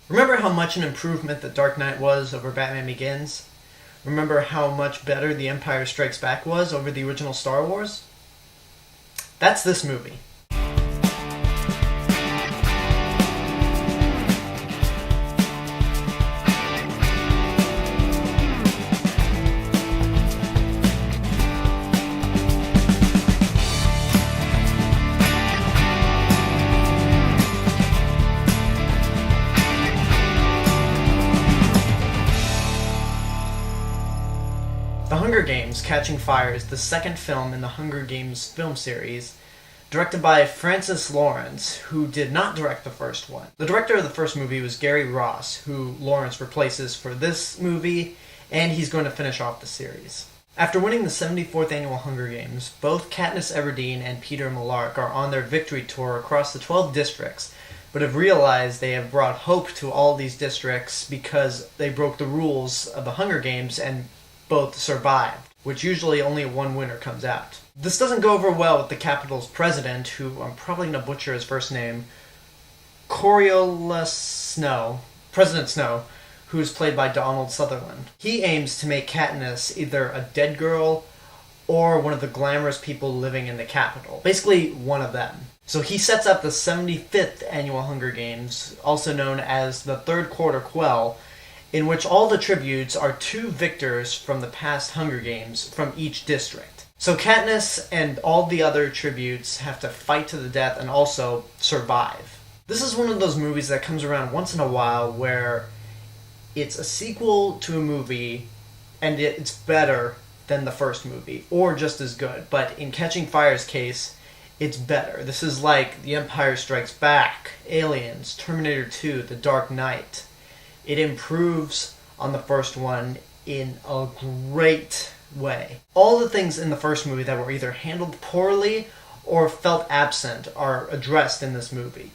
Remember how much an improvement The Dark Knight was over Batman Begins? Remember how much better The Empire Strikes Back was over the original Star Wars? That's this movie. The Hunger Games: Catching Fire is the second film in the Hunger Games film series, directed by Francis Lawrence, who did not direct the first one. The director of the first movie was Gary Ross, who Lawrence replaces for this movie, and he's going to finish off the series. After winning the 74th Annual Hunger Games, both Katniss Everdeen and Peter Millark are on their victory tour across the 12 districts, but have realized they have brought hope to all these districts because they broke the rules of the Hunger Games and both survived, which usually only one winner comes out. This doesn't go over well with the Capitol's president, who I'm probably going to butcher his first name, Coriolanus Snow, President Snow, who's played by Donald Sutherland. He aims to make Katniss either a dead girl or one of the glamorous people living in the Capitol. Basically, one of them. So he sets up the 75th Annual Hunger Games, also known as the Third Quarter Quell, in which all the tributes are two victors from the past Hunger Games from each district. So Katniss and all the other tributes have to fight to the death and also survive. This is one of those movies that comes around once in a while where it's a sequel to a movie and it's better than the first movie, or just as good. But in Catching Fire's case, it's better. This is like The Empire Strikes Back, Aliens, Terminator 2, The Dark Knight. It improves on the first one in a great way. All the things in the first movie that were either handled poorly or felt absent are addressed in this movie.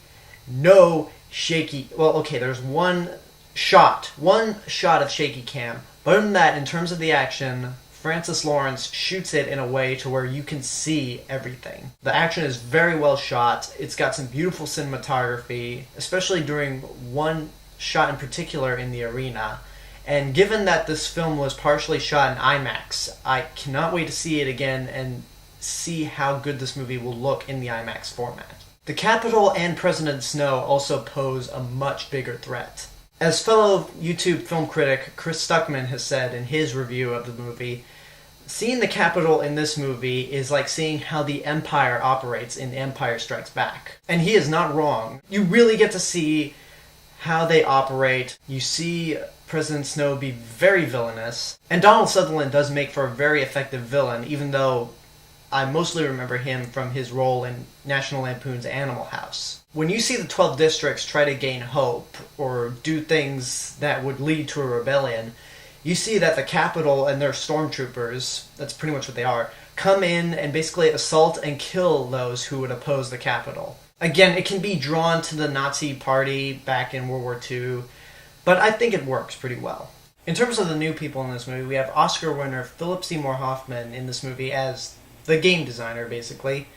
No shaky... Well, okay, there's one shot of shaky cam. But other than that, in terms of the action, Francis Lawrence shoots it in a way to where you can see everything. The action is very well shot. It's got some beautiful cinematography, especially during one shot in particular in the arena. And given that this film was partially shot in IMAX, I cannot wait to see it again and see how good this movie will look in the IMAX format. The Capitol and President Snow also pose a much bigger threat. As fellow YouTube film critic Chris Stuckman has said in his review of the movie, seeing the Capitol in this movie is like seeing how the Empire operates in The Empire Strikes Back. And he is not wrong. You really get to see how they operate. You see President Snow be very villainous. And Donald Sutherland does make for a very effective villain, even though I mostly remember him from his role in National Lampoon's Animal House. When you see the 12 districts try to gain hope, or do things that would lead to a rebellion, you see that the Capitol and their stormtroopers, that's pretty much what they are, come in and basically assault and kill those who would oppose the Capitol. Again, it can be drawn to the Nazi party back in World War II, but I think it works pretty well. In terms of the new people in this movie, we have Oscar winner Philip Seymour Hoffman in this movie as the game designer, basically,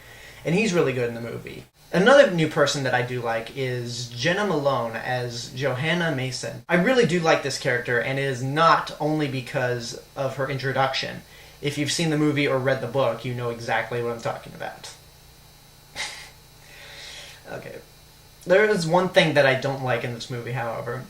and he's really good in the movie. Another new person that I do like is Jenna Malone as Johanna Mason. I really do like this character, and it is not only because of her introduction. If you've seen the movie or read the book, you know exactly what I'm talking about. Okay. There is one thing that I don't like in this movie, however.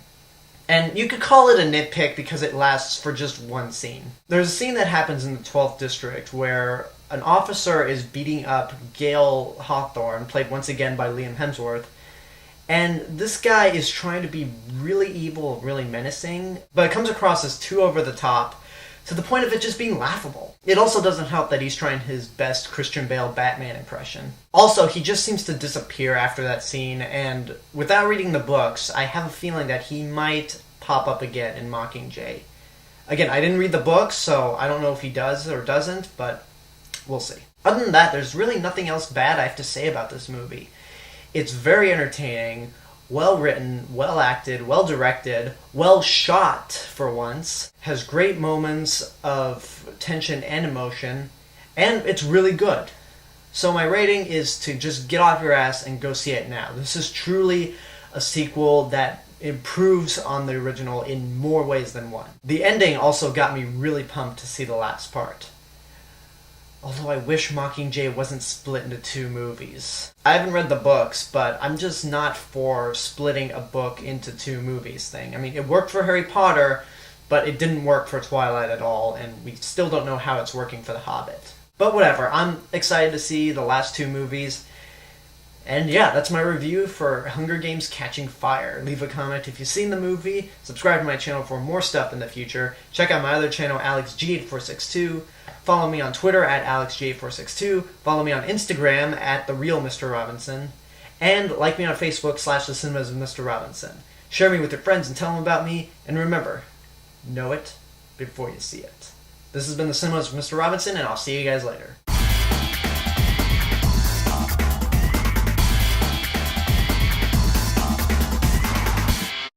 And you could call it a nitpick because it lasts for just one scene. There's a scene that happens in the 12th District where an officer is beating up Gale Hawthorne, played once again by Liam Hemsworth, and this guy is trying to be really evil, really menacing, but it comes across as too over the top, to the point of it just being laughable. It also doesn't help that he's trying his best Christian Bale Batman impression. Also, he just seems to disappear after that scene, and without reading the books, I have a feeling that he might pop up again in Mockingjay. Again, I didn't read the books, so I don't know if he does or doesn't, but we'll see. Other than that, there's really nothing else bad I have to say about this movie. It's very entertaining, well written, well acted, well directed, well shot for once, has great moments of tension and emotion, and it's really good. So my rating is to just get off your ass and go see it now. This is truly a sequel that improves on the original in more ways than one. The ending also got me really pumped to see the last part. Although I wish Mockingjay wasn't split into 2 movies. I haven't read the books, but I'm just not for splitting a book into 2 movies thing. I mean, it worked for Harry Potter, but it didn't work for Twilight at all, and we still don't know how it's working for The Hobbit. But whatever, I'm excited to see the last 2 movies. And yeah, that's my review for Hunger Games Catching Fire. Leave a comment if you've seen the movie, subscribe to my channel for more stuff in the future, check out my other channel, AlexG8462, follow me on Twitter at AlexG8462, follow me on Instagram at TheRealMrRobinson, and like me on Facebook /The Cinemas of Mr. Robinson. Share me with your friends and tell them about me, and remember, know it before you see it. This has been The Cinemas of Mr. Robinson, and I'll see you guys later.